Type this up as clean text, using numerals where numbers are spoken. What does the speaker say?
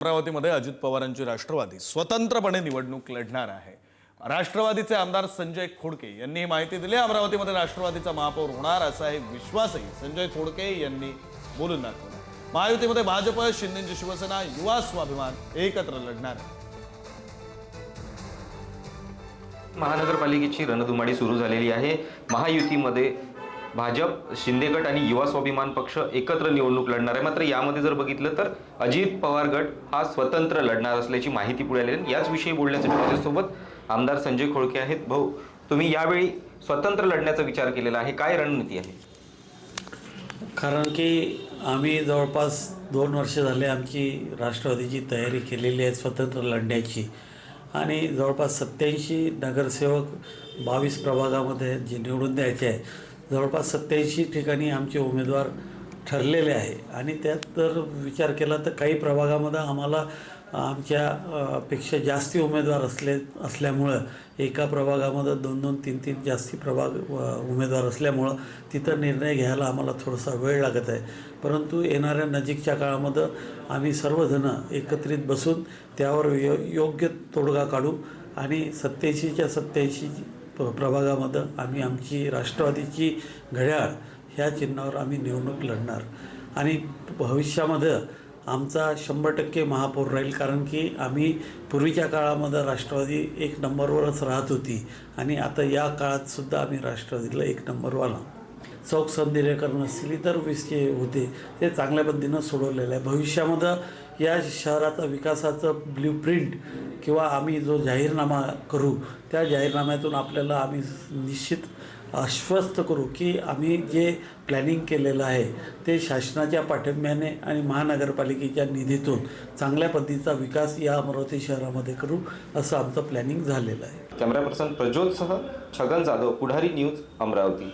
अमरावतीमध्ये अजित पवारांची राष्ट्रवादी स्वतंत्रपणे निवडणूक लढणार आहे। राष्ट्रवादीचे आमदार संजय खोडके यांनी ही माहिती दिली। अमरावतीमध्ये राष्ट्रवादीचा महापौर होणार असा एक विश्वासही संजय खोडके यांनी बोलून दाखवला। महायुतीमध्ये भाजप, शिंदेची शिवसेना, युवा स्वाभिमान एकत्र लढणार आहे। महानगरपालिकेची रणधुमाळी सुरू झालेली आहे। महायुतीमध्ये भाजप, शिंदे गट आणि युवा स्वाभिमान पक्ष एकत्र निवडणूक लढणार आहे। मात्र यामध्ये जर बघितलं तर अजित पवार गट हा स्वतंत्र लढणार असल्याची माहिती पुढे आली आहे। याच विषयी बोलण्यासाठी माझ्यासोबत आमदार संजय खोडके आहेत। भाऊ, तुम्ही यावेळी स्वतंत्र लढण्याचा विचार केलेला आहे, काय रणनीती आहे? कारण की आम्ही जवळपास 2 वर्ष झाले आमची राष्ट्रवादीची तयारी केलेली आहे स्वतंत्र लढण्याची आणि जवळपास 87 नगरसेवक 22 प्रभागामध्ये जे निवडून द्यायचे आहे, जवळपास 87 ठिकाणी आमचे उमेदवार ठरलेले आहे आणि त्यात जर विचार केला तर काही प्रभागामध्ये आम्हाला आमच्या पेक्षा जास्ती उमेदवार असल्यामुळं एका प्रभागामध्ये 2-2, 3-3 जास्ती उमेदवार असल्यामुळं तिथं निर्णय घ्यायला आम्हाला थोडासा वेळ लागत आहे। परंतु येणाऱ्या नजीकच्या काळामध्ये आम्ही सर्वजण एकत्रित बसून त्यावर योग्य तोडगा काढू आणि 87च्या 87 प्रभागामध्ये आम्ही आमची राष्ट्रवादीची घड्याळ ह्या चिन्हावर आम्ही निवडणूक लढणार आणि भविष्यामध्ये आमचा 100% महापौर राहील। कारण की आम्ही पूर्वीच्या काळामध्ये राष्ट्रवादी 1 नंबरवरच राहत होती आणि आता या काळातसुद्धा आम्ही राष्ट्रवादीला 1 नंबरवाला चौक संधिरेकरण असतील इतर विषय होते ते चांगल्या पद्धतीनं सोडवलेलं आहे। भविष्यामध्ये या शहराचा विकासाचं ब्ल्यूप्रिंट किंवा आम्ही जो जाहीरनामा करू त्या जाहीरनाम्यातून आपल्याला आम्ही निश्चित आश्वस्त करू की आम्ही जे प्लॅनिंग केलेलं आहे ते शासनाच्या पाठिंब्याने आणि महानगरपालिकेच्या निधीतून चांगल्या पद्धतीचा विकास या अमरावती शहरामध्ये करू असं आमचं प्लॅनिंग झालेलं आहे। कॅमेरा पर्सन प्रज्योतसह छगन जाधव, पुढारी न्यूज, अमरावती।